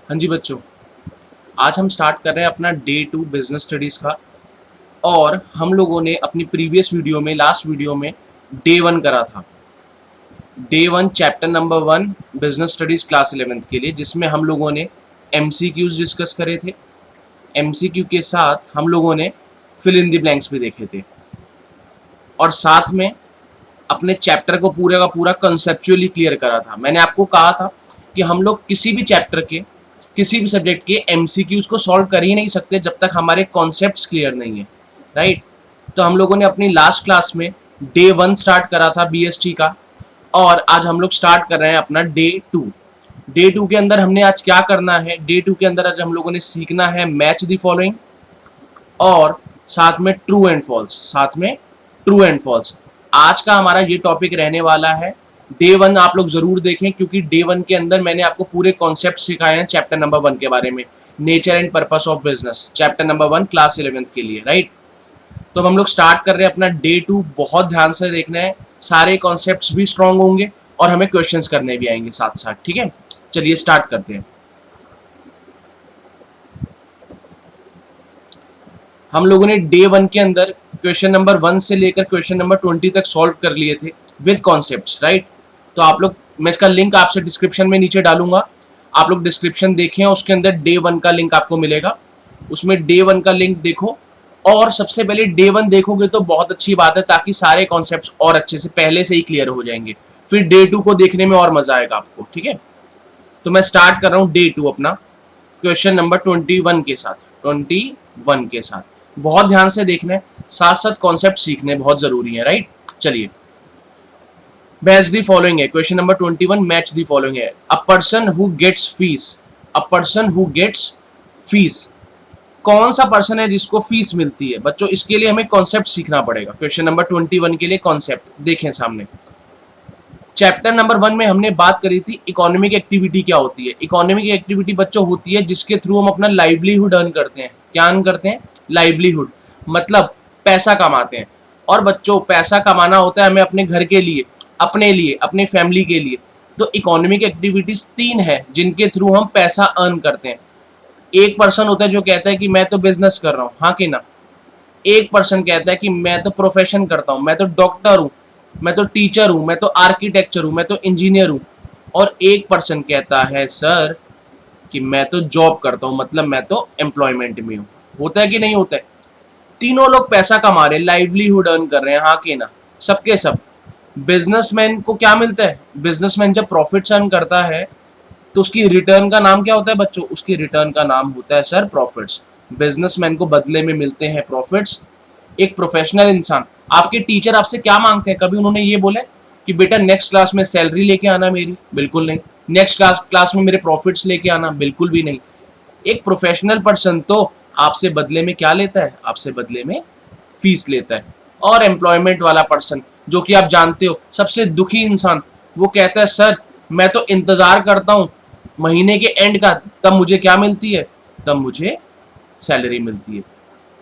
हाँ जी बच्चों, आज हम स्टार्ट कर रहे हैं अपना डे 2 बिजनेस स्टडीज़ का। और हम लोगों ने अपनी प्रीवियस वीडियो में लास्ट वीडियो में डे 1 करा था। Day 1 chapter number 1 business studies class 11th के लिए, जिसमें हम लोगों ने एमसीक्यूज डिस्कस करे थे। एमसीक्यू के साथ हम लोगों ने फिल इन द ब्लैंक्स भी देखे थे, और साथ में अपने चैप्टर को पूरे का पूरा कंसेप्चुअली क्लियर करा था। मैंने आपको कहा था कि हम लोग किसी भी चैप्टर के, किसी भी सब्जेक्ट के एमसीक्यूज को सॉल्व कर ही नहीं सकते जब तक हमारे कॉन्सेप्ट्स क्लियर नहीं है, राइट। तो हम लोगों ने अपनी लास्ट क्लास में डे 1 स्टार्ट करा था बीएसटी का, और आज हम लोग स्टार्ट कर रहे हैं अपना डे 2। डे 2 के अंदर हमने आज क्या करना है, डे 2 के अंदर आज हम लोगों ने सीखना है मैच द फॉलोइंग, और साथ में ट्रू एंड फॉल्स, साथ में ट्रू एंड फॉल्स। आज का हमारा ये टॉपिक रहने वाला है। डे 1 आप लोग जरूर देखें, क्योंकि डे 1 के अंदर मैंने आपको पूरे कॉन्सेप्ट सिखाए हैं चैप्टर नंबर 1 के बारे में, nature and purpose of business, chapter number 1 class 11th के लिए, राइट। तो अब हम लोग स्टार्ट कर रहे हैं अपना डे 2। बहुत ध्यान से देखना है, सारे कॉन्सेप्ट्स भी स्ट्रांग होंगे और हमें क्वेश्चंस करने भी आएंगे साथ साथ, ठीक है। चलिए स्टार्ट करते हैं। हम लोगों ने डे 1 के अंदर क्वेश्चन नंबर 1 से लेकर क्वेश्चन नंबर 20 तक सॉल्व कर लिए थे विद कॉन्सेप्ट्स, राइट। तो आप लोग, मैं इसका लिंक आपसे डिस्क्रिप्शन में नीचे डालूंगा, आप लोग डिस्क्रिप्शन देखें, उसके अंदर डे 1 का लिंक आपको मिलेगा, उसमें डे 1 का लिंक देखो। और सबसे पहले डे 1 देखोगे तो बहुत अच्छी बात है, ताकि सारे कॉन्सेप्ट्स और अच्छे से पहले से ही क्लियर हो जाएंगे, फिर डे 2 को देखने में और मजा आएगा आपको, ठीक है। तो मैं स्टार्ट कर रहा हूँ डे 2 अपना क्वेश्चन नंबर 21 के साथ, 21 के साथ। बहुत ध्यान से देखना है, साथ साथ कॉन्सेप्ट सीखने बहुत जरूरी है, राइट। चलिए, मैच द फॉलोइंग है question number 21। Match the following है, a person who gets fees, a person who gets fees. कौन सा पर्सन है जिसको फीस मिलती है बच्चों? इसके लिए हमें कॉन्सेप्ट सीखना पड़ेगा। क्वेश्चन नंबर 21 के लिए कॉन्सेप्ट देखें सामने। चैप्टर नंबर 1 में हमने बात करी थी इकोनॉमिक एक्टिविटी क्या होती है। इकोनॉमिक एक्टिविटी बच्चों होती है जिसके थ्रू हम अपना लाइवलीहुड अर्न करते हैं। क्या अर्न करते हैं? लाइवलीहुड, मतलब पैसा कमाते हैं। और बच्चों, पैसा कमाना होता है हमें अपने घर के लिए, अपने फैमिली के लिए। तो इकोनॉमिक एक्टिविटीज 3 है जिनके थ्रू हम पैसा अर्न करते हैं। एक पर्सन होता है जो कहता है कि मैं तो बिजनेस कर रहा हूँ, हाँ कि ना। एक पर्सन कहता है कि मैं तो प्रोफेशन करता हूँ, मैं तो डॉक्टर हूँ, मैं तो टीचर हूँ, मैं तो आर्किटेक्चर हूँ, मैं तो इंजीनियर हूँ। और एक पर्सन कहता है सर कि मैं तो जॉब करता हूँ, मतलब मैं तो एम्प्लॉयमेंट में हूँ। होता है कि नहीं होता है? तीनों लोग पैसा कमा रहे हैं, लाइवलीहुड अर्न कर रहे हैं, हाँ कि ना। सबके सब। बिजनेसमैन को क्या मिलता है? बिजनेसमैन जब प्रॉफिट अर्न करता है तो उसकी रिटर्न का नाम क्या होता है बच्चों? उसकी रिटर्न का नाम होता है सर प्रॉफिट्स। बिजनेसमैन को बदले में मिलते हैं प्रॉफिट्स। एक प्रोफेशनल इंसान, आपके टीचर आपसे क्या मांगते हैं? कभी उन्होंने ये बोला कि बेटा नेक्स्ट क्लास में सैलरी लेके आना मेरी? बिल्कुल नहीं। नेक्स्ट क्लास में मेरे प्रॉफिट्स लेके आना? बिल्कुल भी नहीं। एक प्रोफेशनल पर्सन तो आपसे बदले में क्या लेता है? आपसे बदले में फीस लेता है। और एम्प्लॉयमेंट वाला पर्सन, जो कि आप जानते हो सबसे दुखी इंसान, वो कहता है सर मैं तो इंतजार करता हूँ महीने के एंड का, तब मुझे क्या मिलती है? तब मुझे सैलरी मिलती है।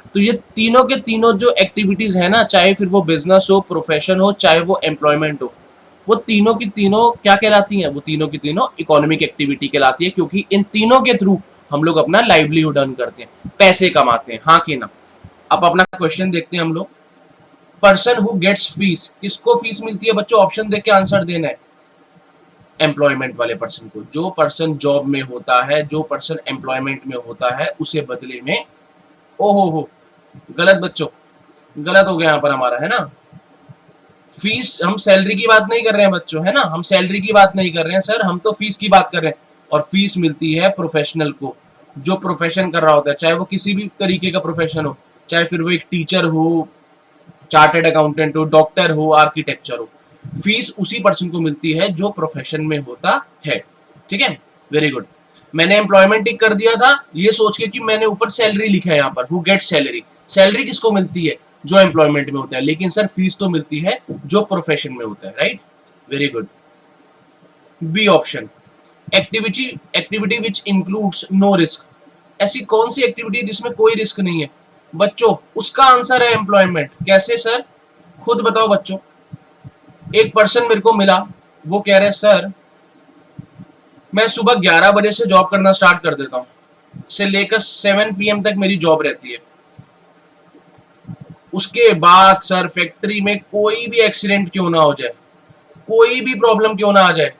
तो ये तीनों के तीनों जो एक्टिविटीज है ना, चाहे फिर वो बिजनेस हो, प्रोफेशन हो, चाहे वो एम्प्लॉयमेंट हो, वो तीनों की तीनों क्या कहलाती हैं? वो तीनों की तीनों इकोनॉमिक एक्टिविटी कहलाती है, क्योंकि इन तीनों के थ्रू हम लोग अपना लाइवलीहुड अर्न करते हैं, पैसे कमाते हैं, हाँ कि ना। अब अपना क्वेश्चन देखते हैं हम लोग। पर्सन हु गेट्स फीस, किसको फीस मिलती है बच्चों? ऑप्शन देख के आंसर देना है। एम्प्लॉयमेंट वाले पर्सन को। जो पर्सन जॉब में होता है, जो पर्सन एम्प्लॉयमेंट में होता है, उसे बदले में, ओहो हो, गलत बच्चों, गलत हो गया यहाँ पर हमारा, है ना। फीस, हम सैलरी की बात नहीं कर रहे हैं बच्चों, है ना, हम सैलरी की बात नहीं कर रहे हैं सर, हम तो फीस की बात कर रहे हैं। और फीस मिलती है प्रोफेशनल को, जो प्रोफेशन कर रहा होता है, चाहे वो किसी भी तरीके का प्रोफेशन हो, चाहे फिर वो एक टीचर हो, चार्टेड अकाउंटेंट हो, डॉक्टर हो, आर्किटेक्चर हो। फीस उसी पर्सन को मिलती है जो प्रोफेशन में होता है, ठीक है। Very good. मैंने एम्प्लॉयमेंट टिक कर दिया था ये सोच के कि मैंने ऊपर सैलरी लिखा है यहाँ पर, हु गेट सैलरी। सैलरी किसको मिलती है? जो एम्प्लॉयमेंट में होता है, लेकिन सर फीस तो मिलती है जो प्रोफेशन में होता है, right. Very good. B option, activity activity which includes no risk. ऐसी कौन सी एक्टिविटी जिसमें कोई रिस्क नहीं है बच्चों? उसका आंसर है एम्प्लॉयमेंट। कैसे सर? खुद बताओ बच्चों। एक पर्सन मेरे को मिला, वो कह रहे सर मैं सुबह 11 बजे से जॉब करना स्टार्ट कर देता हूँ, से लेकर 7 PM तक मेरी जॉब रहती है। उसके बाद सर फैक्ट्री में कोई भी एक्सीडेंट क्यों ना हो जाए, कोई भी प्रॉब्लम क्यों ना आ जाए,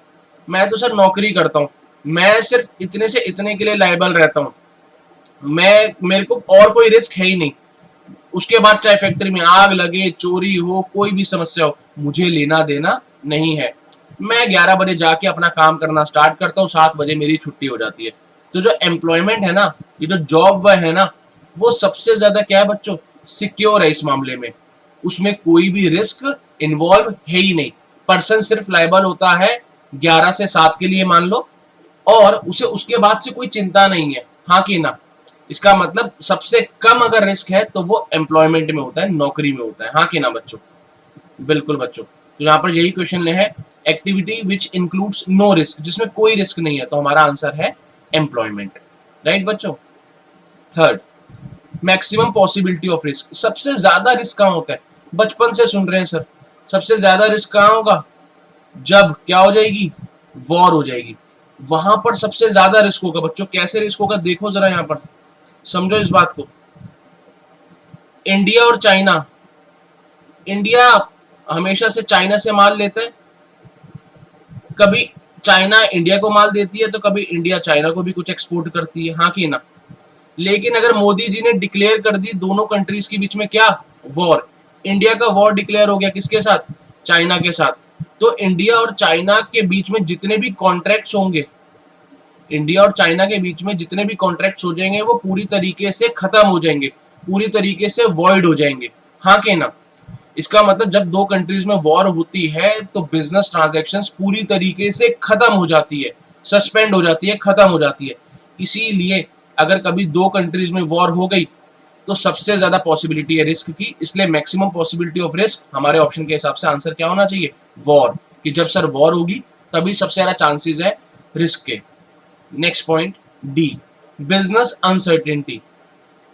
मैं तो सर नौकरी करता हूँ। मैं सिर्फ इतने से इतने के लिए लायबल रहता हूँ। मैं मेरे को और कोई रिस्क है ही नहीं। उसके बाद चाहे फैक्ट्री में आग लगे, चोरी हो, कोई भी समस्या हो, मुझे लेना देना नहीं है। मैं 11 बजे जाके अपना काम करना स्टार्ट करता हूँ, 7 बजे मेरी छुट्टी हो जाती है। तो जो एम्प्लॉयमेंट है ना, ये जो जॉब वह है ना, वो सबसे ज्यादा क्या है बच्चों, सिक्योर है इस मामले में। उसमें कोई भी रिस्क इन्वॉल्व है ही नहीं। पर्सन सिर्फ लायबल होता है 11 से 7 के लिए मान लो, और उसे उसके बाद से कोई चिंता नहीं है, हाँ कि ना। इसका मतलब सबसे कम अगर रिस्क है तो वो एम्प्लॉयमेंट में होता है, नौकरी में होता है, हाँ कि ना बच्चों। बिल्कुल बच्चों, तो यहाँ पर यही क्वेश्चन है, activity which includes no risk, जिसमें कोई रिस्क नहीं है, तो हमारा आंसर है एम्प्लॉयमेंट। राइट बच्चों। Third, maximum possibility of risk, सबसे ज्यादा रिस्क कहाँ होता है, बचपन से सुन रहे हैं सर, सबसे ज्यादा रिस्क कहाँ होगा, जब क्या हो जाएगी, वॉर हो जाएगी, वहां पर सबसे ज्यादा रिस्क होगा बच्चों। कैसे रिस्क होगा देखो जरा यहाँ पर, समझो इस बात को। इंडिया और चाइना, इंडिया हमेशा से चाइना से माल लेता है, कभी चाइना इंडिया को माल देती है, तो कभी इंडिया चाइना को भी कुछ एक्सपोर्ट करती है, हाँ कि ना। लेकिन अगर मोदी जी ने डिक्लेयर कर दी दोनों कंट्रीज के बीच में क्या, वॉर, इंडिया का वॉर डिक्लेयर हो गया किसके साथ, चाइना के साथ। तो इंडिया और चाइना के बीच में जितने भी कॉन्ट्रैक्ट्स होंगे, इंडिया और चाइना के बीच में जितने भी कॉन्ट्रैक्ट्स हो जाएंगे, वो पूरी तरीके से खत्म हो जाएंगे, पूरी तरीके से वॉइड हो जाएंगे, हाँ कि ना। इसका मतलब जब दो कंट्रीज में वॉर होती है तो बिजनेस ट्रांजैक्शंस पूरी तरीके से खत्म हो जाती है, सस्पेंड हो जाती है, खत्म हो जाती है। इसीलिए अगर कभी दो कंट्रीज में वॉर हो गई तो सबसे ज्यादा पॉसिबिलिटी है रिस्क की, इसलिए मैक्सिमम पॉसिबिलिटी ऑफ रिस्क हमारे ऑप्शन के हिसाब से आंसर क्या होना चाहिए, वॉर। कि जब सर वॉर होगी तभी सबसे ज्यादा चांसेस है रिस्क के। Next point, D, business uncertainty.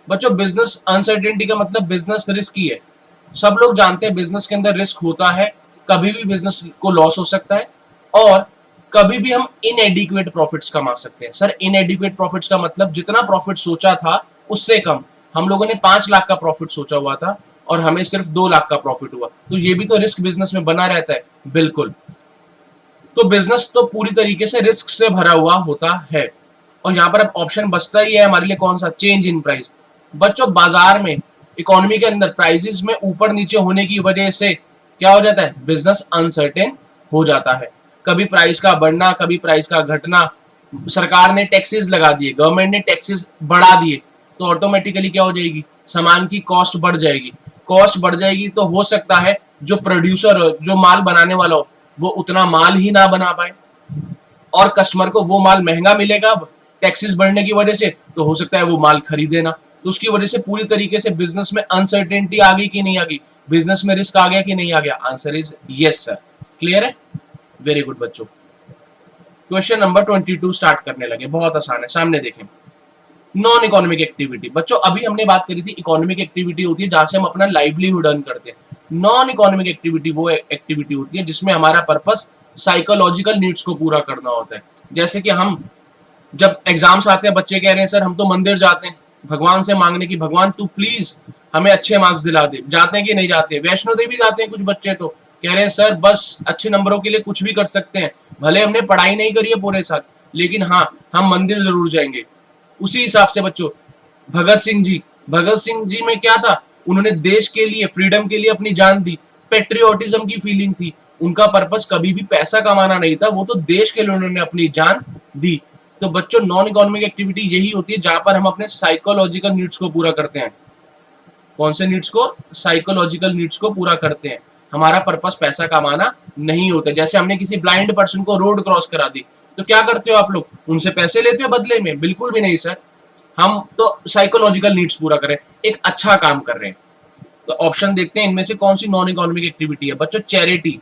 बच्चों बिजनेस अनसर्टेनिटी का मतलब बिजनेस रिस्क ही है। सब लोग जानते हैं बिजनेस के अंदर रिस्क होता है, कभी भी बिजनेस को लॉस हो सकता है, और कभी भी हम इनएडिक्वेट प्रॉफिट्स कमा सकते हैं। सर इनएडिक्वेट प्रॉफिट्स का मतलब जितना प्रॉफिट सोचा था उससे कम। हम लोगों ने 5 लाख का प्रॉफिट सोचा हुआ था और हमें सिर्फ 2 लाख का प्रॉफिट हुआ, तो ये भी तो रिस्क बिजनेस में बना रहता है, बिल्कुल। तो बिजनेस तो पूरी तरीके से रिस्क से भरा हुआ होता है। और यहाँ पर अब ऑप्शन बचता ही है हमारे लिए कौन सा, चेंज इन प्राइस। बच्चों बाजार में, इकोनॉमी के अंदर प्राइसेस में ऊपर नीचे होने की वजह से क्या हो जाता है, बिजनेस अनसर्टेन हो जाता है। कभी प्राइस का बढ़ना, कभी प्राइस का घटना, सरकार ने टैक्सेस लगा दिए, गवर्नमेंट ने टैक्सेस बढ़ा दिए, तो ऑटोमेटिकली क्या हो जाएगी, सामान की कॉस्ट बढ़ जाएगी। कॉस्ट बढ़ जाएगी तो हो सकता है जो प्रोड्यूसर हो, जो माल बनाने वाला हो, वो उतना माल ही ना बना पाए, और कस्टमर को वो माल महंगा मिलेगा अब टैक्सेस बढ़ने की वजह से, तो हो सकता है वो माल खरीदे ना। तो उसकी वजह से पूरी तरीके से बिजनेस में अनसर्टेनिटी आ गई कि नहीं आ गई, बिजनेस में रिस्क आ गया कि नहीं आ गया, answer is yes sir. Clear है, वेरी गुड बच्चों। क्वेश्चन नंबर 22 स्टार्ट करने लगे, बहुत आसान है, सामने देखें। नॉन इकोनॉमिक एक्टिविटी, बच्चों अभी हमने बात करी थी इकोनॉमिक एक्टिविटी होती है जहां से हम अपना लाइवलीहुड अर्न करते हैं। नॉन इकोनॉमिक एक्टिविटी वो एक्टिविटी होती है जिसमें हमारा पर्पस साइकोलॉजिकल नीड्स को पूरा करना होता है। जैसे कि हम जब एग्जाम्स आते हैं, बच्चे कह रहे हैं सर हम तो मंदिर जाते हैं भगवान से मांगने की, भगवान तू प्लीज हमें अच्छे मार्क्स दिला दे, जाते हैं कि नहीं जाते, वैष्णो देवी जाते हैं कुछ बच्चे, तो कह रहे हैं सर बस अच्छे नंबरों के लिए कुछ भी कर सकते हैं, भले हमने पढ़ाई नहीं करी है पूरे साल, लेकिन हाँ हम मंदिर जरूर जाएंगे। उसी हिसाब से बच्चों भगत सिंह जी में क्या था, उन्होंने देश के लिए, फ्रीडम के लिए अपनी जान दी, पेट्रियोटिज्म की फीलिंग थी, उनका पर्पस कभी भी पैसा कमाना नहीं था, वो तो देश के लिए उन्होंने अपनी जान दी। तो बच्चों नॉन इकोनॉमिक एक्टिविटी यही होती है जहां पर हम अपने साइकोलॉजिकल नीड्स को पूरा करते हैं। कौन से नीड्स को, साइकोलॉजिकल नीड्स को पूरा करते हैं। हमारा पर्पस पैसा कमाना नहीं होता। जैसे हमने किसी ब्लाइंड पर्सन को रोड क्रॉस करा दी, तो क्या करते हो आप लोग, उनसे पैसे लेते हो बदले में, बिल्कुल भी नहीं सर। हम तो साइकोलॉजिकल नीड्स पूरा करें, एक अच्छा काम कर रहे हैं। तो ऑप्शन देखते हैं इनमें से कौन सी नॉन इकोनॉमिक एक्टिविटी है बच्चों, चैरिटी।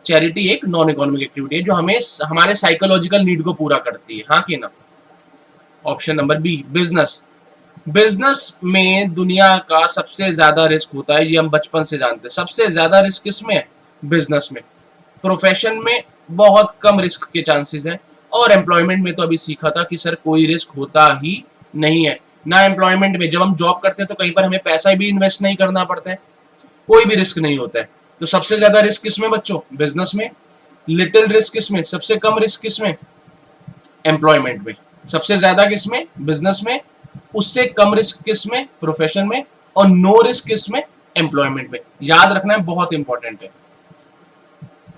चैरिटी एक नॉन इकोनॉमिक एक्टिविटी है जो हमें हमारे साइकोलॉजिकल नीड को पूरा करती है, हाँ कि ना। Option number b, business. Business में दुनिया का सबसे ज्यादा रिस्क होता है, ये हम बचपन से जानते हैं। सबसे ज्यादा रिस्क किसमें है, बिजनेस में। प्रोफेशन में बहुत कम रिस्क के चांसेस हैं, और एम्प्लॉयमेंट में तो अभी सीखा था कि सर कोई रिस्क होता ही नहीं है। ना एम्प्लॉयमेंट में जब हम जॉब करते हैं तो कहीं पर हमें पैसा भी इन्वेस्ट नहीं करना पड़ता है, कोई भी रिस्क नहीं होता है। तो सबसे ज्यादा रिस्क किसमें बच्चों? बिजनेस में। लिटिल रिस्क किसमें? सबसे कम रिस्क किसमें? एम्प्लॉयमेंट में। सबसे ज्यादा किसमें? बिजनेस में। उससे कम रिस्क किसमें? प्रोफेशन में। और नो रिस्क किसमें? एम्प्लॉयमेंट में। याद रखना है, बहुत इंपॉर्टेंट है।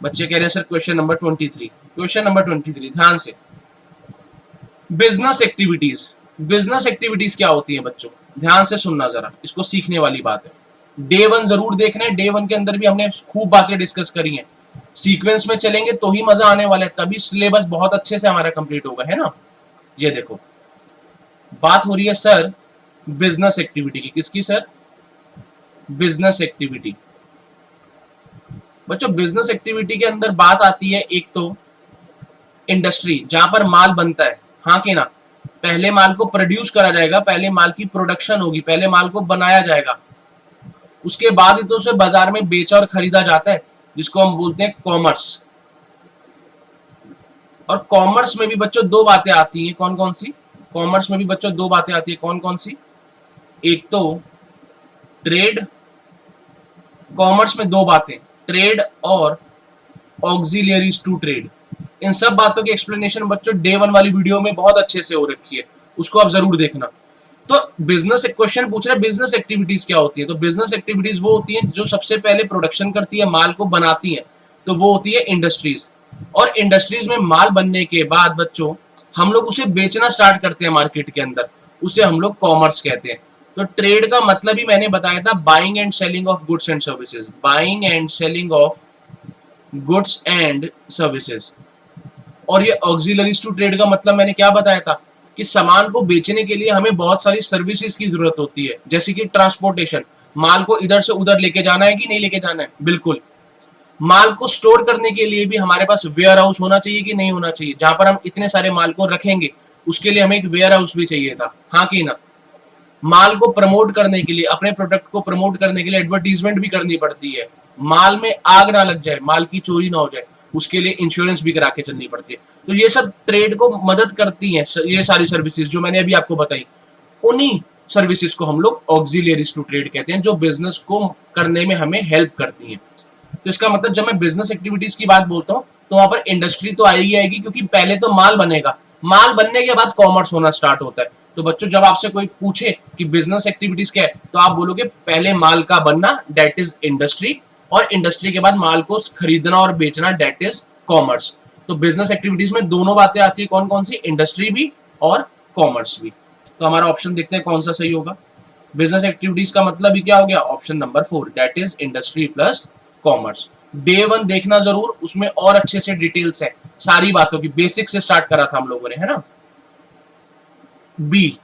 बच्चे कह रहे हैं sir question number 23। Question number 23 ध्यान से, बिजनेस एक्टिविटीज। बिजनेस एक्टिविटीज क्या होती है बच्चों? ध्यान से सुनना जरा, इसको सीखने वाली बात है। डे वन जरूर देखना है, डे वन के अंदर भी हमने खूब बातें डिस्कस करी हैं। सीक्वेंस में चलेंगे तो ही मजा आने वाला है, तभी सिलेबस बहुत अच्छे से हमारा कंप्लीट होगा, है ना। ये देखो, बात हो रही है सर बिजनेस एक्टिविटी की। किसकी सर? Business activity. बच्चों बिजनेस एक्टिविटी के अंदर बात आती है एक तो इंडस्ट्री, जहां पर माल बनता है, हाँ कि ना। पहले माल को प्रोड्यूस करा जाएगा, पहले माल की प्रोडक्शन होगी, पहले माल को बनाया जाएगा, उसके बाद ही तो उसे बाजार में बेचा और खरीदा जाता है, जिसको हम बोलते हैं कॉमर्स। और कॉमर्स में भी बच्चों दो बातें आती हैं, कौन कौन सी? कॉमर्स में भी बच्चों दो बातें आती है, कौन कौन सी? एक तो ट्रेड, कॉमर्स में दो बातें, ट्रेड और ऑक्सिलियरीज टू ट्रेड। इन सब बातों की एक्सप्लेनेशन बच्चों डे वन वाली वीडियो में बहुत अच्छे से हो रखी है, उसको आप जरूर देखना। तो बिजनेस क्वेश्चन पूछ रहे हैं बिजनेस एक्टिविटीज क्या होती है, तो बिजनेस एक्टिविटीज वो होती हैं जो सबसे पहले प्रोडक्शन करती है, माल को बनाती है, तो वो होती है इंडस्ट्रीज। और इंडस्ट्रीज में माल बनने के बाद बच्चों हम लोग उसे बेचना स्टार्ट करते हैं मार्केट के अंदर, उसे हम लोग कॉमर्स कहते हैं। तो ट्रेड का मतलब ही मैंने बताया था, buying and selling of goods and services, buying and selling of goods and services. और ये ऑक्सिलरीज टू ट्रेड का मतलब मैंने क्या बताया था कि सामान को बेचने के लिए हमें बहुत सारी सर्विसेज की जरूरत होती है, जैसे कि ट्रांसपोर्टेशन, माल को इधर से उधर लेके जाना है कि नहीं लेके जाना है, बिल्कुल। माल को स्टोर करने के लिए भी हमारे पास वेयर हाउस होना चाहिए कि नहीं होना चाहिए, जहां पर हम इतने सारे माल को रखेंगे, उसके लिए हमें एक वेयर हाउस भी चाहिए था, हाँ कि ना। माल को प्रमोट करने के लिए, अपने प्रोडक्ट को प्रमोट करने के लिए एडवर्टीजमेंट भी करनी पड़ती है, माल में आग ना लग जाए, माल की चोरी ना हो जाए, उसके लिए इंश्योरेंस भी करा के चलनी पड़ती है। तो ये सब ट्रेड को मदद करती हैं, ये सारी सर्विसेज जो मैंने अभी आपको बताई, उन्हीं सर्विसेज को हम लोग ऑक्सिलियरीज टू ट्रेड कहते हैं, जो बिजनेस को करने में हमें हेल्प करती हैं। तो इसका मतलब जब मैं बिजनेस एक्टिविटीज की बात बोलता हूँ तो वहां पर इंडस्ट्री तो आएगी आएगी, क्योंकि पहले तो माल बनेगा, माल बनने के बाद कॉमर्स होना स्टार्ट होता है। तो बच्चों जब आपसे कोई पूछे कि बिजनेस एक्टिविटीज क्या है, तो आप बोलोगे पहले माल का बनना, डेट इज इंडस्ट्री, और इंडस्ट्री के बाद माल को खरीदना और बेचना, डेट इज कॉमर्स। तो बिजनेस एक्टिविटीज में दोनों बातें आती है, कौन कौन सी? इंडस्ट्री भी और कॉमर्स भी। तो हमारा ऑप्शन देखते हैं कौन सा सही होगा। बिजनेस एक्टिविटीज का मतलब ही क्या हो गया? Option number 4, that is industry plus commerce. Day one देखना जरूर, उसमें और अच्छे से डिटेल्स है, सारी बातों की बेसिक से स्टार्ट करा था हम लोगों ने, है ना। B,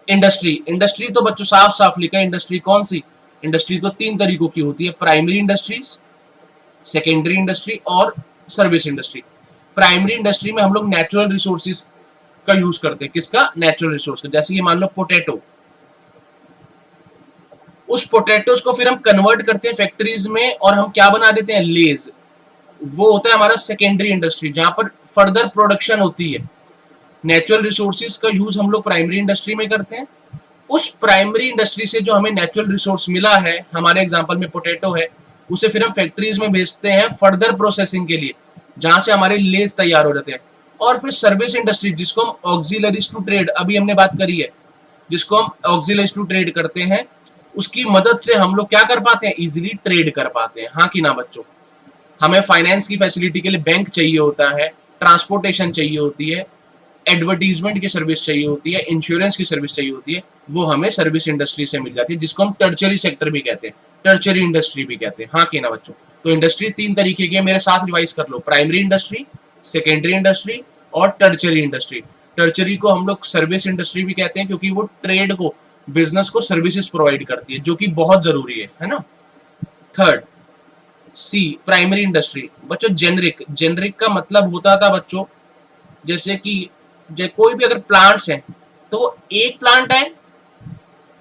industry. इंडस्ट्री तो बच्चों साफ साफ लिखा है, इंडस्ट्री कौन सी? इंडस्ट्री तो तीन तरीकों की होती है, प्राइमरी इंडस्ट्रीज, सेकेंडरी इंडस्ट्री और सर्विस इंडस्ट्री। प्राइमरी इंडस्ट्री में हम लोग नेचुरल रिसोर्सेज का यूज करते हैं, किसका? नेचुरल रिसोर्स का। जैसे कि मान लो पोटैटो, उस पोटैटोज को फिर हम कन्वर्ट करते हैं फैक्ट्रीज में और हम क्या बना देते हैं? लेज। वो होता है हमारा सेकेंडरी इंडस्ट्री, जहां पर फर्दर प्रोडक्शन होती है। नेचुरल रिसोर्सेज का यूज हम लोग प्राइमरी इंडस्ट्री में करते हैं। उस प्राइमरी इंडस्ट्री से जो हमें नेचुरल रिसोर्स मिला है, हमारे एग्जांपल में पोटैटो है, उसे फिर हम फैक्ट्रीज में भेजते हैं फर्दर प्रोसेसिंग के लिए, जहां से हमारे लेस तैयार हो जाते हैं। और फिर सर्विस इंडस्ट्री, जिसको हम ऑक्सिलरीज टू ट्रेड, अभी हमने बात करी है, जिसको हम ऑक्सिलरीज टू ट्रेड करते हैं, उसकी मदद से हम लोग क्या कर पाते हैं? इजीली ट्रेड कर पाते हैं, हाँ कि ना बच्चों। हमें फाइनेंस की फैसिलिटी के लिए बैंक चाहिए होता है, ट्रांसपोर्टेशन चाहिए होती है, एडवर्टीजमेंट की सर्विस चाहिए होती है, इंश्योरेंस की सर्विस चाहिए होती है, वो हमें सर्विस इंडस्ट्री से मिल जाती है, जिसको हम टर्चरी सेक्टर भी कहते हैं, टर्चरी इंडस्ट्री भी कहते हैं, हाँ कि ना बच्चों। तो इंडस्ट्री तीन तरीके की है, मेरे साथ रिवाइज कर लो, प्राइमरी इंडस्ट्री, सेकेंडरी इंडस्ट्री और टर्चरी इंडस्ट्री। टर्चरी को हम लोग सर्विस इंडस्ट्री भी कहते हैं, क्योंकि वो ट्रेड को, बिजनेस को सर्विसेज प्रोवाइड करती है, जो कि बहुत जरूरी है ना। थर्ड, सी, प्राइमरी इंडस्ट्री। बच्चों जेनरिक, जेनरिक का मतलब होता था बच्चों, जैसे कि कोई भी अगर प्लांट्स हैं, तो वो एक प्लांट है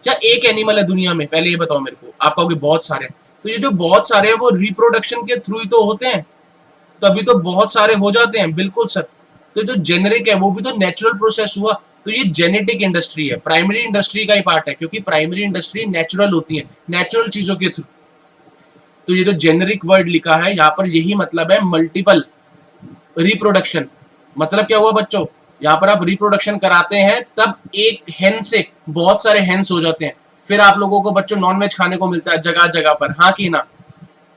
क्या एक एनिमल है दुनिया में? पहले ये बताओ मेरे को। आप कहोगे बहुत सारे, तो ये जो बहुत सारे हैं वो रिप्रोडक्शन के थ्रू ही तो होते हैं, तो अभी तो बहुत सारे हो जाते हैं, बिल्कुल सर। तो जो जेनेरिक है वो भी तो नेचुरल प्रोसेस हुआ, तो ये जेनेटिक इंडस्ट्री है, प्राइमरी इंडस्ट्री का ही पार्ट है, क्योंकि प्राइमरी इंडस्ट्री नेचुरल होती है, नेचुरल चीजों के थ्रू। तो ये जो जेनेरिक वर्ड लिखा है यहाँ पर यही मतलब है मल्टीपल रिप्रोडक्शन। मतलब क्या हुआ बच्चों, यहाँ पर आप रिप्रोडक्शन कराते हैं तब एक हेन से बहुत सारे हेन्स हो जाते हैं, फिर आप लोगों को बच्चों नॉनवेज खाने को मिलता है जगह जगह पर, हाँ कि ना।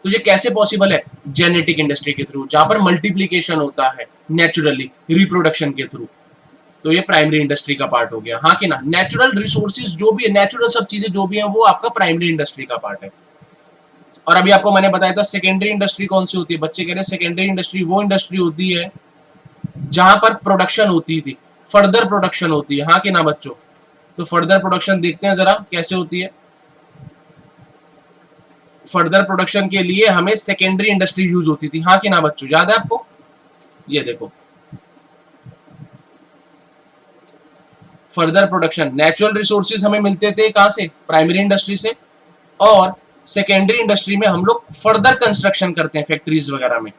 तो ये कैसे पॉसिबल है, जेनेटिक इंडस्ट्री के थ्रू, जहां पर मल्टीप्लीकेशन होता है नेचुरली रिप्रोडक्शन के थ्रू। तो ये प्राइमरी इंडस्ट्री का पार्ट हो गया, हाँ कि ना। नेचुरल रिसोर्सेज जो भी है, नेचुरल सब चीजें जो भी है, वो आपका प्राइमरी इंडस्ट्री का पार्ट है। और अभी आपको मैंने बताया था सेकेंडरी इंडस्ट्री कौन सी होती है, बच्चे कह रहे हैं सेकेंडरी इंडस्ट्री वो इंडस्ट्री होती है जहां पर प्रोडक्शन होती थी, फर्दर प्रोडक्शन होती है, हाँ कि ना बच्चों। तो फर्दर प्रोडक्शन देखते हैं जरा कैसे होती है। फर्दर प्रोडक्शन के लिए हमें सेकेंडरी इंडस्ट्री यूज होती थी, हाँ कि ना बच्चों, याद है आपको। ये देखो फर्दर प्रोडक्शन, नेचुरल रिसोर्सेज हमें मिलते थे कहां से, प्राइमरी इंडस्ट्री से, और सेकेंडरी इंडस्ट्री में हम लोग फर्दर कंस्ट्रक्शन करते हैं फैक्ट्रीज वगैरह में।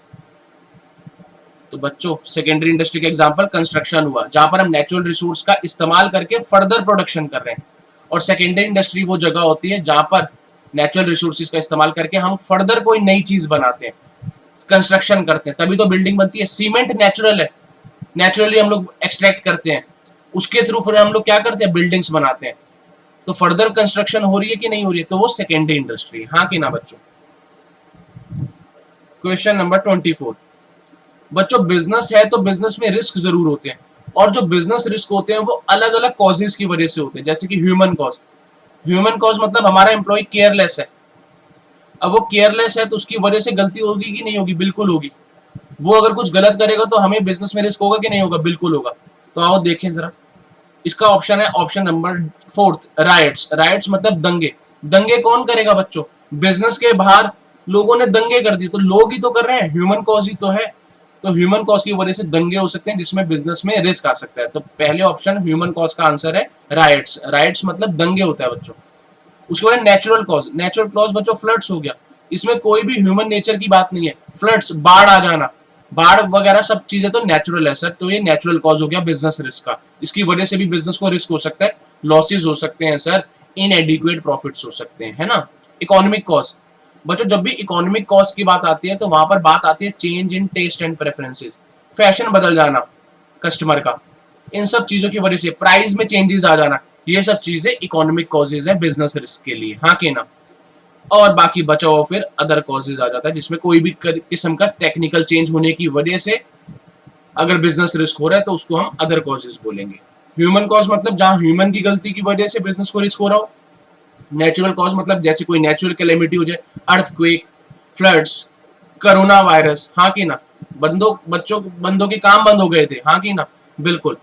तो बच्चों सेकेंडरी इंडस्ट्री का एग्जांपल कंस्ट्रक्शन हुआ, जहां पर हम नेचुरल रिसोर्स का इस्तेमाल करके फर्दर प्रोडक्शन कर रहे हैं। और सेकेंडरी इंडस्ट्री वो जगह होती है जहां पर नेचुरल रिसोर्सेज का इस्तेमाल करके हम फर्दर कोई नई चीज बनाते हैं, कंस्ट्रक्शन करते हैं, तभी तो बिल्डिंग बनती है। सीमेंट नेचुरल है, नेचुरली हम लोग एक्सट्रैक्ट करते हैं, उसके थ्रू फिर हम लोग क्या करते हैं, बिल्डिंग्स बनाते हैं। तो फर्दर कंस्ट्रक्शन हो रही है कि नहीं हो रही है, तो वो सेकेंडरी इंडस्ट्री, हाँ कि ना बच्चों। क्वेश्चन नंबर 24, बच्चों बिजनेस है तो बिजनेस में रिस्क जरूर होते हैं, और जो बिजनेस रिस्क होते हैं वो अलग अलग कॉजेज की वजह से होते हैं, जैसे कि ह्यूमन कॉज। ह्यूमन कॉज मतलब हमारा एम्प्लॉय केयरलेस है, अब वो केयरलेस है तो उसकी वजह से गलती होगी कि नहीं होगी, बिल्कुल होगी। वो अगर कुछ गलत करेगा तो हमें बिजनेस में रिस्क होगा कि नहीं होगा, बिल्कुल होगा। तो आओ देखें जरा, इसका ऑप्शन है ऑप्शन नंबर 4, राइट्स। राइट्स मतलब दंगे। दंगे कौन करेगा बच्चों, बिजनेस के बाहर लोगों ने दंगे कर दिए, तो लोग ही तो कर रहे हैं, ह्यूमन कॉज ही तो है। तो ह्यूमन कॉज की वजह से दंगे हो सकते हैं जिसमें बिजनेस में रिस्क आ सकता है। तो पहले ऑप्शन ह्यूमन कॉज का आंसर है राइट्स। राइट्स मतलब दंगे होता है बच्चों। उसके बाद नेचुरल कॉज। नेचुरल कॉज बच्चों फ्लड्स हो गया, इसमें कोई भी ह्यूमन नेचर की बात नहीं है। फ्लड्स, बाढ़ आ जाना, बाढ़ वगैरह सब चीजें तो नेचुरल है सर, तो ये नेचुरल कॉज हो गया बिजनेस रिस्क का। इसकी वजह से भी बिजनेस को रिस्क हो सकता है, लॉसेस हो सकते हैं सर, इनएडिक्वेट प्रॉफिट्स हो सकते हैं, है ना। इकोनॉमिक कॉज, बच्चों जब भी इकोनॉमिक कॉज की बात आती है तो वहां पर बात आती है change in taste and preferences, fashion बदल जाना कस्टमर का, इन सब चीजों की वजह से प्राइस में चेंजेस आ जाना, ये सब चीजें इकोनॉमिक कॉजेज है बिजनेस रिस्क के लिए, हाँ कि ना। और बाकी बचा हुआ फिर अदर कॉजेज आ जाता है, जिसमें कोई भी किस्म का टेक्निकल चेंज होने की वजह से अगर बिजनेस रिस्क हो रहा है तो उसको हम अदर कॉजेज बोलेंगे। ह्यूमन कॉज मतलब जहां ह्यूमन की गलती की वजह से बिजनेस को रिस्क हो रहा हो। नेचुरल कॉज मतलब जैसे कोई नेचुरल कैलेमिटी हो जाए, अर्थक्वेक, फ्लड्स, कोरोना वायरस, हाँ कि ना। बंदों के काम बंद हो गए थे, हाँ कि ना, बिल्कुल।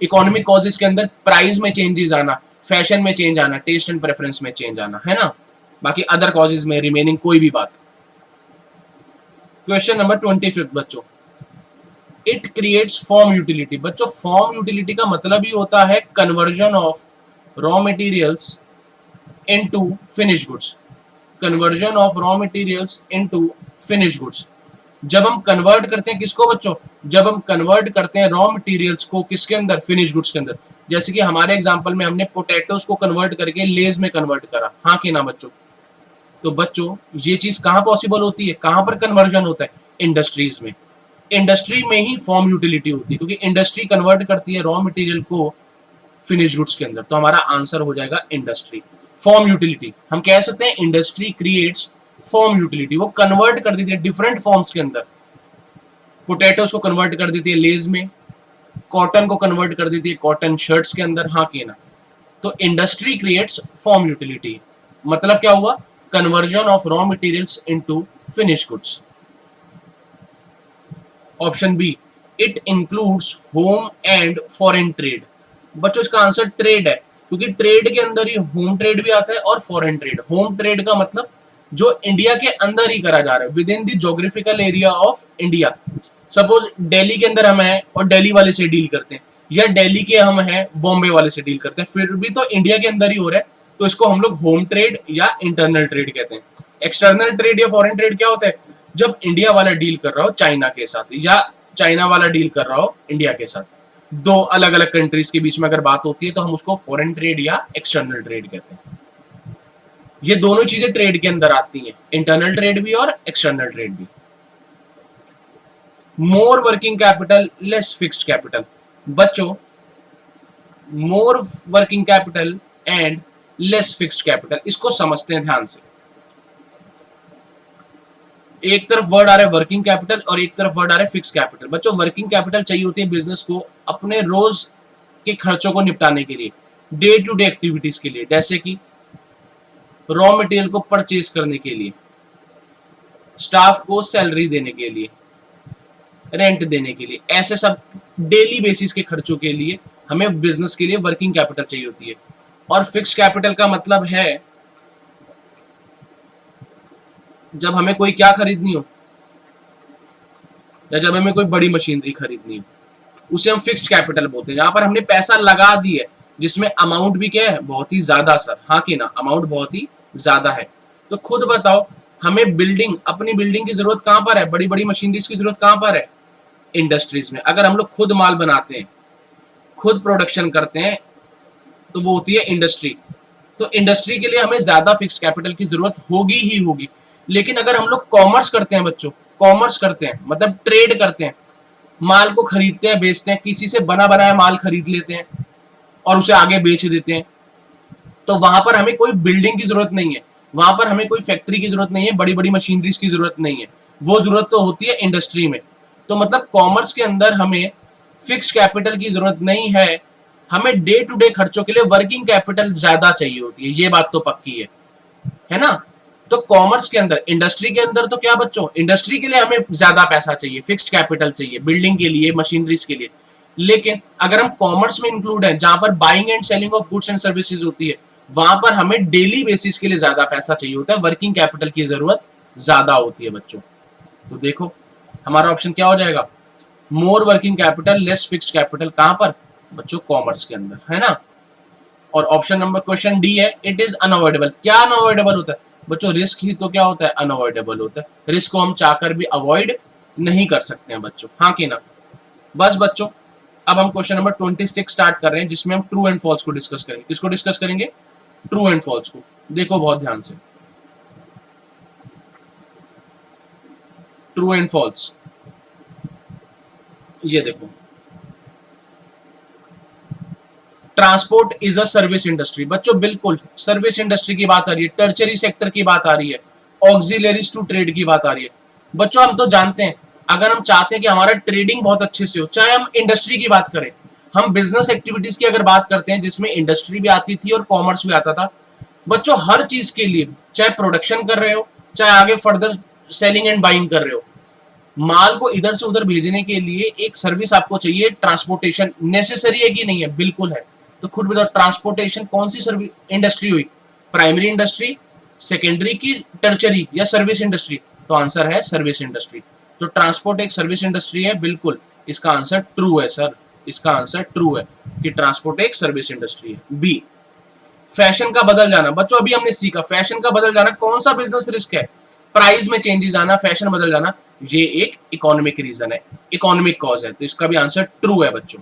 इकोनॉमिक कॉजेज के अंदर प्राइस में चेंजेस आना, फैशन में चेंज आना, टेस्ट एंड प्रेफरेंस में चेंज आना, है ना। बाकी अदर कॉजेज में रिमेनिंग कोई भी बात। क्वेश्चन नंबर 25 बच्चों, इट क्रिएट्स फॉर्म यूटिलिटी। बच्चों फॉर्म यूटिलिटी का मतलब ही होता है conversion of raw materials into finish goods. Conversion of raw materials into finish goods. जब हम कन्वर्ट करते हैं किसको बच्चों, जब हम कन्वर्ट करते हैं रॉ मटेरियल्स को किसके अंदर, फिनिश गुड्स के अंदर। जैसे कि हमारे एग्जांपल में हमने पोटैटोस को कन्वर्ट करके लेज में कन्वर्ट करा, हाँ कि ना बच्चों। तो बच्चों ये चीज कहां पॉसिबल होती है, कहां पर कन्वर्जन होता है, इंडस्ट्रीज में। इंडस्ट्री में ही फॉर्म यूटिलिटी होती है, क्योंकि इंडस्ट्री कन्वर्ट करती है रॉ मटेरियल को फिनिश गुड्स के अंदर। तो हमारा आंसर हो जाएगा इंडस्ट्री। फॉर्म यूटिलिटी हम कह सकते हैं इंडस्ट्री क्रिएट्स फॉर्म यूटिलिटी, वो कन्वर्ट कर देती है डिफरेंट फॉर्म्स के अंदर। पोटैटोस को कन्वर्ट कर देती है लेज में, कॉटन को कन्वर्ट कर देती है कॉटन शर्ट्स के अंदर, हाँ कि ना। तो इंडस्ट्री क्रिएट्स फॉर्म यूटिलिटी मतलब क्या हुआ, conversion of raw materials into finish goods. Option b, it includes home and foreign trade. बच्चों इसका आंसर ट्रेड है, क्योंकि ट्रेड के अंदर ही होम ट्रेड भी आता है और फॉरेन ट्रेड। होम ट्रेड का मतलब जो इंडिया के अंदर ही करा जा रहा है, with in the geographical area of India. Suppose Delhi के अंदर हम हैं और दिल्ली वाले से डील करते हैं, या दिल्ली के हम हैं बॉम्बे वाले से डील करते हैं, फिर भी तो इंडिया के अंदर ही हो रहा है, तो इसको हम लोग होम ट्रेड या इंटरनल ट्रेड कहते हैं। एक्सटर्नल ट्रेड या फॉरेन ट्रेड क्या होता है, जब इंडिया वाला डील कर रहा हो चाइना के साथ, या चाइना वाला डील कर रहा हो इंडिया के साथ, दो अलग अलग कंट्रीज के बीच में अगर बात होती है तो हम उसको फॉरेन ट्रेड या एक्सटर्नल ट्रेड कहते हैं। ये दोनों चीजें ट्रेड के अंदर आती हैं, इंटरनल ट्रेड भी और एक्सटर्नल ट्रेड भी। More working capital less fixed capital, बच्चों more working capital and less fixed capital, इसको समझते हैं ध्यान से। एक तरफ वर्ड आ रहा है वर्किंग कैपिटल और एक तरफ वर्ड आ रहा है फिक्स कैपिटल। बच्चों वर्किंग कैपिटल चाहिए होती है बिजनेस को अपने रोज के खर्चों को निपटाने के लिए, डे टू डे एक्टिविटीज के लिए, जैसे कि रॉ मटेरियल को परचेज करने के लिए, स्टाफ को सैलरी देने के लिए, रेंट देने के लिए, ऐसे सब डेली बेसिस के खर्चों के लिए हमें बिजनेस के लिए वर्किंग कैपिटल चाहिए होती है। और फिक्स कैपिटल का मतलब है जब हमें कोई क्या खरीदनी हो, या जब हमें कोई बड़ी मशीनरी खरीदनी हो, उसे हम फिक्स्ड कैपिटल बोलते हैं। जहां पर हमने पैसा लगा दिया, जिसमें अमाउंट भी क्या है, बहुत ही ज्यादा सर, हाँ कि ना, अमाउंट बहुत ही ज्यादा है। तो खुद बताओ हमें बिल्डिंग, अपनी बिल्डिंग की जरूरत कहां पर है, बड़ी बड़ी मशीनरीज की जरूरत कहां पर है, इंडस्ट्रीज में। अगर हम लोग खुद माल बनाते हैं, खुद प्रोडक्शन करते हैं, तो वो होती है इंडस्ट्री। तो इंडस्ट्री के लिए हमें ज्यादा फिक्स कैपिटल की जरूरत होगी ही होगी। लेकिन अगर हम लोग कॉमर्स करते हैं बच्चों, कॉमर्स करते हैं मतलब ट्रेड करते हैं, माल को खरीदते हैं बेचते हैं, किसी से बना बनाया माल खरीद लेते हैं और उसे आगे बेच देते हैं, तो वहां पर हमें कोई बिल्डिंग की जरूरत नहीं है, वहां पर हमें कोई फैक्ट्री की जरूरत नहीं है, बड़ी बड़ी मशीनरीज की जरूरत नहीं है, वो जरूरत तो होती है इंडस्ट्री में। तो मतलब कॉमर्स के अंदर हमें फिक्स कैपिटल की जरूरत नहीं है, हमें डे टू डे खर्चों के लिए वर्किंग कैपिटल ज्यादा चाहिए होती है, ये बात तो पक्की है ना। तो कॉमर्स के अंदर, इंडस्ट्री के अंदर तो क्या बच्चों, इंडस्ट्री के लिए हमें ज्यादा पैसा चाहिए, फिक्स्ड कैपिटल चाहिए, बिल्डिंग के लिए, मशीनरीज के लिए। लेकिन अगर हम कॉमर्स में इंक्लूड है, जहां पर buying and selling of goods and services होती है, वहां पर हमें डेली बेसिस के लिए ज्यादा पैसा चाहिए होता है, वर्किंग कैपिटल की जरूरत ज्यादा होती है बच्चों। तो देखो हमारा ऑप्शन क्या हो जाएगा, मोर working capital less fixed capital, कहां पर बच्चों, कॉमर्स के अंदर, है ना। और ऑप्शन नंबर क्वेश्चन डी है, इट इज अनअवॉइडेबल। क्या अनअवॉइडेबल होता है बच्चों, रिस्क ही तो क्या होता है, अनअवॉइडेबल होता है। रिस्क को हम चाहकर भी अवॉइड नहीं कर सकते हैं बच्चों, हाँ कि ना। बस बच्चों अब हम क्वेश्चन नंबर 26 स्टार्ट कर रहे हैं, जिसमें हम ट्रू एंड फॉल्स को डिस्कस करेंगे। किसको डिस्कस करेंगे, ट्रू एंड फॉल्स को। देखो बहुत ध्यान से, ट्रू एंड फॉल्स, ये देखो, transport is a service industry. बच्चों बिल्कुल सर्विस इंडस्ट्री की बात आ रही है, टर्चरी सेक्टर की बात आ रही है, ऑक्सिलरीज टू ट्रेड की बात आ रही है। बच्चों हम तो जानते हैं, अगर हम चाहते हैं कि हमारा ट्रेडिंग बहुत अच्छे से हो, चाहे हम इंडस्ट्री की बात करें, हम बिजनेस एक्टिविटीज की अगर बात करते हैं जिसमें इंडस्ट्री भी आती थी और कॉमर्स भी आता था, बच्चों हर चीज के लिए, चाहे प्रोडक्शन कर रहे हो, चाहे आगे फर्दर सेलिंग एंड बाइंग कर रहे हो, माल को इधर से उधर भेजने के लिए एक सर्विस आपको चाहिए, ट्रांसपोर्टेशन। नेसेसरी है कि नहीं है, बिल्कुल है। तो खुद बताओ ट्रांसपोर्टेशन कौन सी सर्विस इंडस्ट्री हुई, प्राइमरी इंडस्ट्री, सेकेंडरी की, टर्चरी या सर्विस इंडस्ट्री। तो आंसर है सर्विस इंडस्ट्री। तो ट्रांसपोर्ट एक सर्विस इंडस्ट्री है, बिल्कुल इसका आंसर ट्रू है सर, इसका आंसर ट्रू है कि ट्रांसपोर्ट एक सर्विस इंडस्ट्री है। बी, फैशन का बदल जाना। बच्चों अभी हमने सीखा फैशन का बदल जाना कौन सा बिजनेस रिस्क है, प्राइस में चेंजेस आना, फैशन बदल जाना, ये एक इकोनॉमिक रीजन है, इकोनॉमिक कॉज है। तो इसका भी आंसर ट्रू है बच्चों।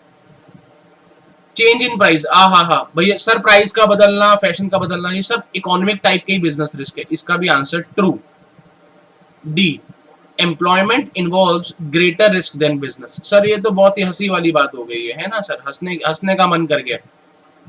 चेंज इन प्राइस, हाँ भैया सर, प्राइस का बदलना, फैशन का बदलना, ये सब इकोनॉमिक टाइप के ही बिजनेस रिस्क है, इसका भी answer true. The, employment involves greater risk than business. Sir ये तो बहुत ही हंसी वाली बात हो गई है ना सर, हंसने का मन कर गया।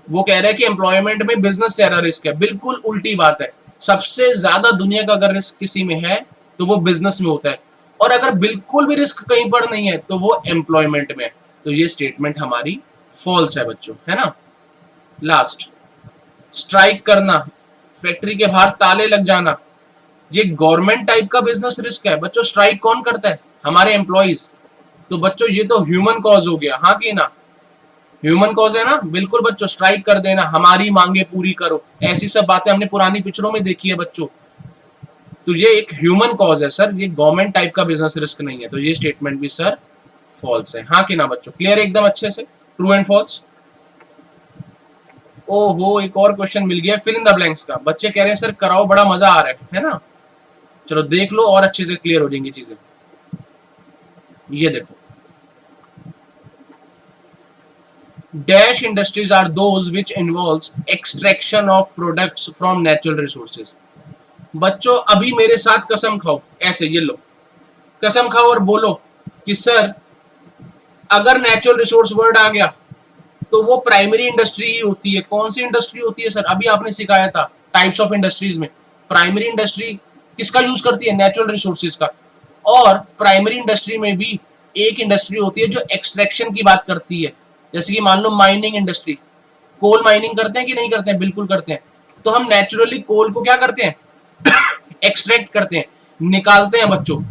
वो कह रहे हैं कि एम्प्लॉयमेंट में बिजनेस से ज्यादा रिस्क है, बिल्कुल उल्टी बात है। सबसे ज्यादा दुनिया का अगर रिस्क किसी में है तो वो बिजनेस में होता है, और अगर बिल्कुल भी रिस्क कहीं पर नहीं है तो वो एम्प्लॉयमेंट में है। तो ये स्टेटमेंट हमारी फॉल्स है बच्चों, है ना। लास्ट, स्ट्राइक करना, फैक्ट्री के बाहर ताले लग जाना, ये गवर्नमेंट टाइप का बिजनेस रिस्क है बच्चों। स्ट्राइक कौन करता है, हमारे एम्प्लॉइज। तो बच्चों ये तो ह्यूमन कॉज हो गया, हाँ कि ना, ह्यूमन कॉज है ना, बिल्कुल बच्चों। स्ट्राइक कर देना, हमारी मांगे पूरी करो, ऐसी सब बातें हमने पुरानी पिक्चरों में देखी है बच्चों। तो ये एक ह्यूमन कॉज है सर, ये गवर्नमेंट टाइप का बिजनेस रिस्क नहीं है। तो ये स्टेटमेंट भी सर फॉल्स है, हाँ कि ना बच्चों। क्लियर एकदम अच्छे से, ट्रू एंड फॉल्स। ओहो एक और क्वेश्चन मिल गया फिल इन द ब्लैंक्स का। बच्चे कह रहे हैं सर कराओ, बड़ा मजा आ रहा है ना। चलो देख लो और अच्छे से क्लियर हो जाएंगी चीजें। ये देखो, dash industries are those which involves extraction of products from natural resources. बच्चों अभी मेरे साथ कसम खाओ, ऐसे ये लो कसम खाओ और बोलो कि सर अगर नेचुरल रिसोर्स वर्ड आ गया तो वो प्राइमरी इंडस्ट्री ही होती है। कौन सी इंडस्ट्री होती है सर? अभी आपने सिखाया था टाइप्स ऑफ इंडस्ट्रीज में। प्राइमरी इंडस्ट्री किसका यूज करती है? नेचुरल रिसोर्सेज का। और प्राइमरी इंडस्ट्री में भी एक इंडस्ट्री होती है जो एक्सट्रैक्शन की बात करती है, जैसे कि मान लो माइनिंग इंडस्ट्री। कोल माइनिंग करते हैं कि नहीं करते हैं? बिल्कुल करते हैं। तो हम नेचुरली कोल को क्या करते हैं? एक्सट्रैक्ट करते हैं, निकालते हैं बच्चों।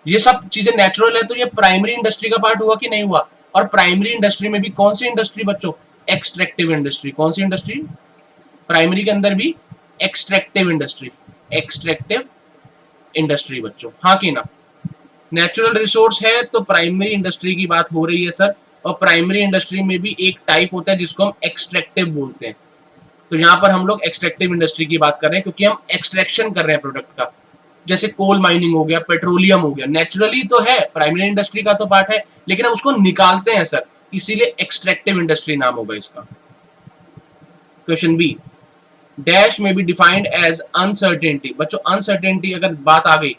ये सब चीजें नेचुरल है, तो ये प्राइमरी इंडस्ट्री का पार्ट हुआ कि नहीं हुआ? और प्राइमरी इंडस्ट्री में भी कौन सी इंडस्ट्री बच्चों? Extractive industry. कौन सी इंडस्ट्री? प्राइमरी के अंदर भी एक्सट्रैक्टिव इंडस्ट्री। एक्सट्रैक्टिव इंडस्ट्री बच्चों, हाँ कि ना? नेचुरल रिसोर्स है तो प्राइमरी इंडस्ट्री की बात हो रही है सर। और प्राइमरी इंडस्ट्री में भी एक टाइप होता है जिसको हम एक्सट्रैक्टिव बोलते हैं। तो यहाँ पर हम लोग एक्सट्रैक्टिव इंडस्ट्री की बात कर रहे हैं क्योंकि हम एक्सट्रैक्शन कर रहे हैं प्रोडक्ट का। जैसे कोल माइनिंग हो गया, पेट्रोलियम हो गया, नेचुरली तो है, प्राइमरी इंडस्ट्री का तो पार्ट है, लेकिन हम उसको निकालते हैं सर, इसीलिए एक्सट्रैक्टिव इंडस्ट्री नाम होगा इसका। क्वेश्चन बी, डैश में बी डिफाइंड एज अनसर्टेनिटी। बच्चों अनसर्टेनिटी अगर बात आ गई,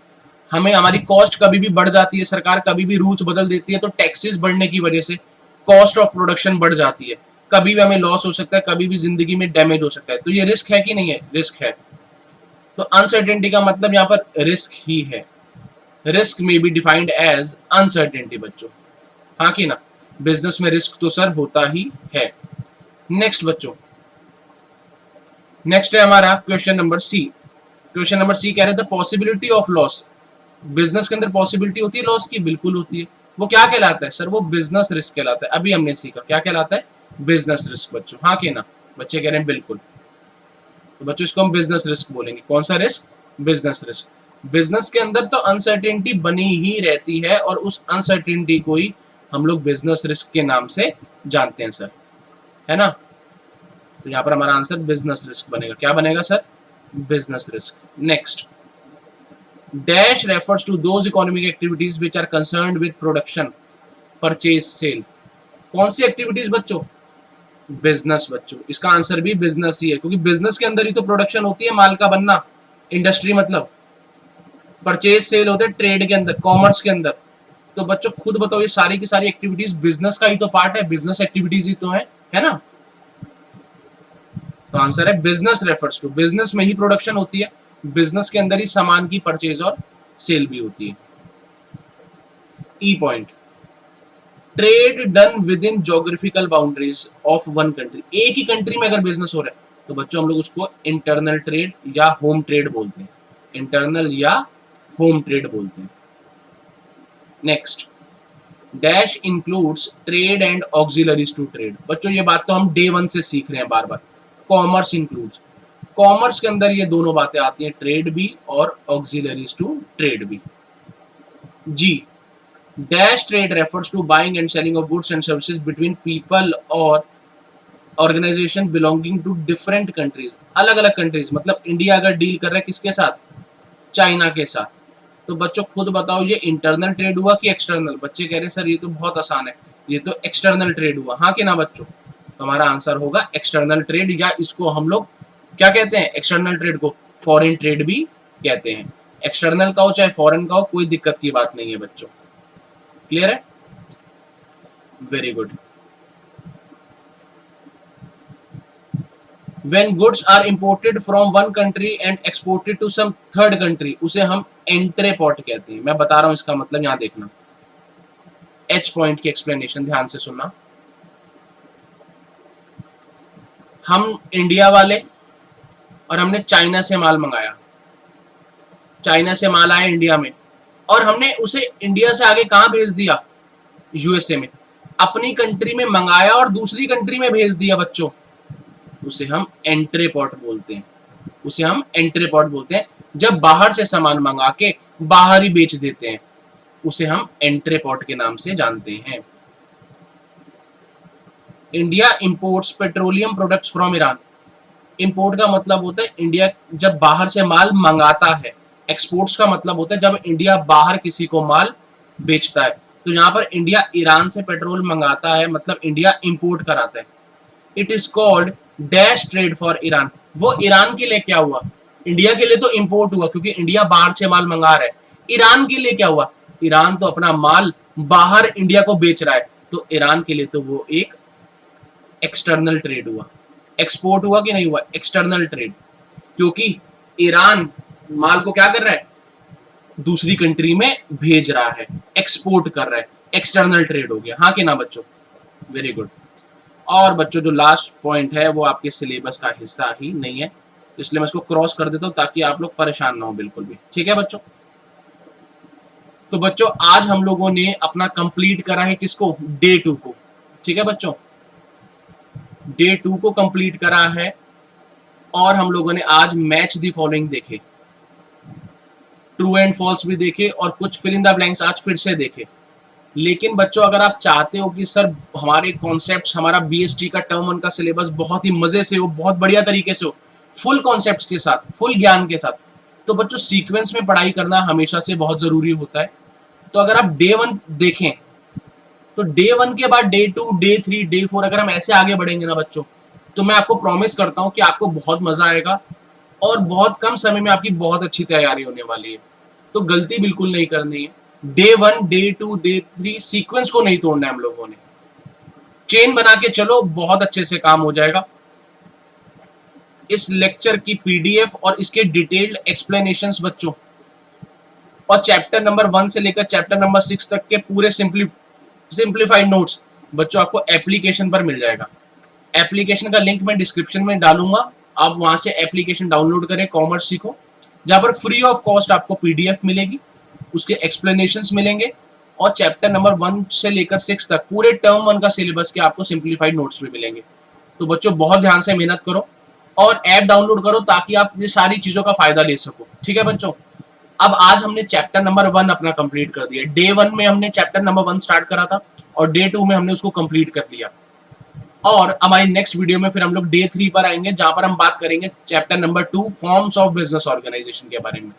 हमें हमारी कॉस्ट कभी भी बढ़ जाती है, सरकार कभी भी रूल्स बदल देती है, तो टैक्सेस बढ़ने की वजह से कॉस्ट ऑफ प्रोडक्शन बढ़ जाती है, कभी भी हमें लॉस हो सकता है, कभी भी जिंदगी में डैमेज हो सकता है। तो ये रिस्क है कि नहीं है? रिस्क है। तो अनसर्टेनिटी का मतलब यहाँ पर रिस्क ही है। रिस्क में बी डिफाइंड एज अनसर्टेनिटी बच्चों, हाँ कि ना? बिजनेस में रिस्क तो सर होता ही है। नेक्स्ट बच्चों, नेक्स्ट है हमारा question number C. Question number C कह रहे थे पॉसिबिलिटी ऑफ लॉस। बिजनेस के अंदर पॉसिबिलिटी होती है लॉस की? बिल्कुल होती है। वो क्या कहलाता है सर? वो बिजनेस रिस्क कहलाता है। अभी हमने सीखा क्या कहलाता है? बिजनेस रिस्क बच्चों, हाँ कि ना? बच्चे कह रहे हैं बिल्कुल। तो बच्चों इसको हम बिजनेस रिस्क बोलेंगे। कौन सा रिस्क? Business risk. बिजनेस के अंदर तो अनसर्टेनिटी बनी ही रहती है और उस अनसर्टेनिटी को ही हम लोग बिजनेस रिस्क के नाम से जानते हैं सर, है ना? तो यहाँ पर हमारा आंसर बिजनेस रिस्क बनेगा। क्या बनेगा sir? Business risk. Next, dash refers to those economic activities which are concerned with production, purchase, sale. कौन सी एक्टिविटीज बच्चों? बिजनेस बच्चों। इसका आंसर भी बिजनेस ही है क्योंकि बिजनेस के अंदर ही तो प्रोडक्शन होती है, माल का बनना। इंडस्ट्री मतलब परचेज सेल होते हैं ट्रेड के अंदर, कॉमर्स के अंदर। तो बच्चों खुद बताओ, ये सारी की सारी एक्टिविटीज बिजनेस का ही तो पार्ट है, बिजनेस एक्टिविटीज ही तो है ना? तो आंसर है बिजनेस रेफर्स टू। बिजनेस में ही प्रोडक्शन होती है, बिजनेस के अंदर ही सामान की परचेज और सेल भी होती है। ई point, trade done with in geographical boundaries of one country. एक ही कंट्री में अगर बिजनेस हो रहा है तो बच्चों हम लोग उसको इंटरनल ट्रेड या होम ट्रेड बोलते हैं। इंटरनल या होम ट्रेड बोलते हैं। Next, dash includes trade and auxiliaries to trade. बच्चों ये बात तो हम डे वन से सीख रहे हैं बार बार। कॉमर्स इंक्लूड्स, कॉमर्स के अंदर ये दोनों बातें आती हैं, ट्रेड भी और ऑक्सिलरीज टू ट्रेड भी। जी, dash trade refers to buying and selling of goods and services between people और organisation belonging to different countries. अलग अलग कंट्रीज मतलब इंडिया अगर डील कर रहा है किसके साथ? चाइना के साथ। तो बच्चों खुद बताओ ये इंटरनल ट्रेड हुआ कि एक्सटर्नल? बच्चे कह रहे हैं सर ये तो बहुत आसान है, ये तो एक्सटर्नल ट्रेड हुआ, हाँ कि ना बच्चों? तो हमारा आंसर होगा एक्सटर्नल ट्रेड, या इसको हम लोग क्या कहते हैं? एक्सटर्नल ट्रेड को फॉरेन ट्रेड भी कहते हैं। एक्सटर्नल का हो चाहे फॉरेन का हो, कोई दिक्कत की बात नहीं है बच्चों। क्लियर है? Very good. When goods are imported from one country and exported to some third country, उसे हम एंट्रेपोर्ट कहते हैं। मैं बता रहा हूं इसका मतलब, यहां देखना एच पॉइंट की एक्सप्लेनेशन ध्यान से सुनना। हम इंडिया वाले और हमने चाइना से माल मंगाया, चाइना से माल आया इंडिया में और हमने उसे इंडिया से आगे कहां भेज दिया? यूएसए में। अपनी कंट्री में मंगाया और दूसरी कंट्री में भेज दिया बच्चों, उसे हम एंट्रेपोर्ट बोलते हैं। उसे हम एंट्रेपोर्ट बोलते हैं। जब बाहर से सामान मंगा के बाहर ही बेच देते हैं, उसे हम एंट्रेपोर्ट के नाम से जानते हैं। India imports petroleum products from Iran. Import का मतलब होता है इंडिया जब बाहर से माल मंगाता है। एक्सपोर्ट्स का मतलब होता है जब इंडिया बाहर किसी को माल बेचता है। तो यहाँ पर इंडिया ईरान से पेट्रोल मंगाता है, मतलब इंडिया इंपोर्ट कराता है। It is called dash trade for Iran. वो ईरान के लिए क्या हुआ? इंडिया के लिए तो इंपोर्ट हुआ क्योंकि इंडिया बाहर से माल मंगा रहा है। ईरान के लिए क्या हुआ? ईरान तो अपना माल बाहर इंडिया को बेच रहा है, तो ईरान के लिए तो वो एक एक्सटर्नल ट्रेड हुआ। एक्सपोर्ट हुआ कि नहीं हुआ? एक्सटर्नल ट्रेड, क्योंकि ईरान माल को क्या कर रहा है? दूसरी कंट्री में भेज रहा है, एक्सपोर्ट कर रहा है, एक्सटर्नल ट्रेड हो गया। हाँ कि ना बच्चों? Very good. और बच्चों जो लास्ट पॉइंट है वो आपके सिलेबस का हिस्सा ही नहीं है, तो इसलिए मैं इसको क्रॉस कर देता हूँ ताकि आप लोग परेशान ना हो बिल्कुल भी। ठीक है बच्चों? तो बच्चों आज हम लोगों ने अपना कंप्लीट करा है किसको? डे 2 को। ठीक है बच्चों? डे 2 को कंप्लीट करा है और हम लोगों ने आज मैच द फॉलोइंग देखे, ट्रू एंड फॉल्स भी देखे और कुछ फिल इन द ब्लैंक्स आज फिर से देखे। लेकिन बच्चों अगर आप चाहते हो कि सर हमारे कॉन्सेप्ट्स, हमारा बीएसटी का टर्म 1 का सिलेबस बहुत ही मजे से हो, बहुत बढ़िया तरीके से हो, फुल कॉन्सेप्ट्स के साथ, फुल ज्ञान के साथ, तो बच्चों सीक्वेंस में पढ़ाई करना हमेशा से बहुत जरूरी होता है। तो अगर आप डे 1 देखें तो डे 1 के बाद डे 2, डे 3, डे 4 अगर हम ऐसे आगे बढ़ेंगे ना बच्चों, तो मैं आपको प्रॉमिस करता हूं कि आपको बहुत मजा आएगा और बहुत कम समय में आपकी बहुत अच्छी तैयारी होने वाली है। तो गलती बिल्कुल नहीं करनी है। डे 1, डे 2, डे 3 सीक्वेंस को नहीं तोड़ना है हम लोगों ने। चेन बना के चलो, बहुत अच्छे से काम हो जाएगा। इस लेक्चर की पीडीएफ और इसके डिटेल्ड एक्सप्लेनेशंस बच्चों और चैप्टर नंबर 1 से लेकर चैप्टर नंबर 6 तक के पूरे सिंप्लीफाइड नोट्स बच्चों आपको एप्लीकेशन पर मिल जाएगा। एप्लीकेशन का लिंक मैं डिस्क्रिप्शन में डालूंगा, आप वहां से एप्लीकेशन डाउनलोड करें, कॉमर्स सीखो, जहां पर फ्री ऑफ कॉस्ट आपको पीडीएफ मिलेगी, उसके एक्सप्लेनेशंस मिलेंगे और चैप्टर नंबर 1 से लेकर 6 तक पूरे टर्म 1 का सिलेबस के आपको सिंप्लीफाइड नोट्स भी मिलेंगे। तो बच्चों बहुत ध्यान से मेहनत करो और ऐप डाउनलोड करो ताकि आप ये सारी चीजों का फायदा ले सको। ठीक है बच्चों? अब आज हमने चैप्टर नंबर 1 अपना कंप्लीट कर दिया। डे 1 में हमने चैप्टर नंबर 1 स्टार्ट करा था और डे 2 में हमने उसको कंप्लीट कर लिया। और हमारी नेक्स्ट वीडियो में फिर हम लोग डे 3 पर आएंगे, जहां पर हम बात करेंगे chapter number 2 forms of business organisation के बारे में।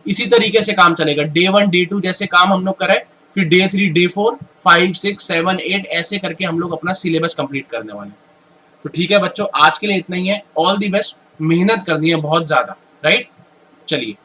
इसी तरीके से काम चलेगा, डे 1, डे 2 जैसे काम हम लोग करें, फिर डे 3, डे 4, 5, 6, 7, 8 ऐसे करके हम लोग अपना सिलेबस कंप्लीट करने वाले हैं। तो ठीक है बच्चों, आज के लिए इतना ही है। ऑल दी बेस्ट, मेहनत करनी है बहुत ज्यादा, राइट? चलिए।